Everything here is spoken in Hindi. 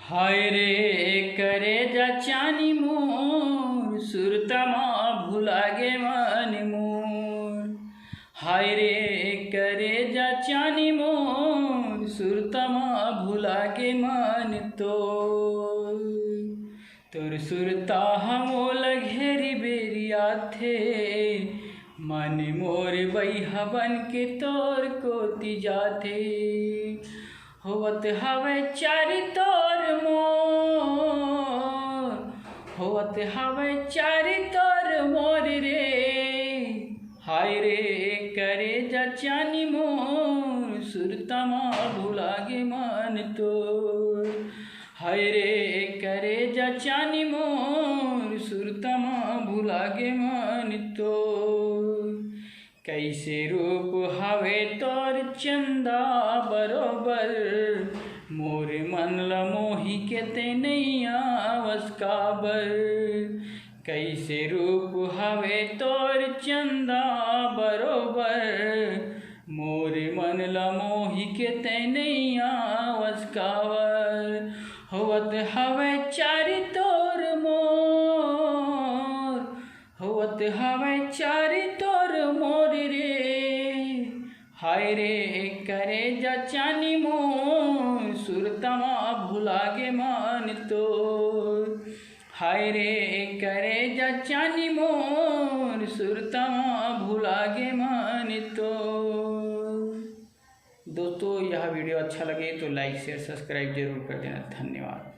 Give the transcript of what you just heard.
हाय रे करे जा चानी मोर सुरतमा भुलागे मन मोर। हाय रे करे जा चानी मोर सुरतमा भुलागे मन तोर सुरता हमोल घेरी बेरिया थे मन मोर बैहा बन के तोर कोती जाथे। होवत हवे चारी तोर मोर, होवत हवे चारी तोर मोर रे। हाय रे करे जा चानी मोर सुरतमा भुलागे मन तोर। हाय रे करे जा चानी मोर सुरतमा भुलागे मन तोर। कैसे रूप हवे तोर चंदा बरोबर मोर मन ल मोही के ते नैया वस काबर। कैसे रूप हवे तोर चंदा बरोबर मोर मन ल मोही के ते नैया वस काबर। होवत हवे चारी तोर मोर, होवत हवे चारी तोर मोर रे। हाय रे करे जा चानी मोर सुरतमा भुलागे मन तोर। हाय रे करे जा चानी मोर सुरतमा भुलागे मन तोर। दोस्तों यह वीडियो अच्छा लगे तो लाइक शेयर सब्सक्राइब जरूर कर देना। धन्यवाद।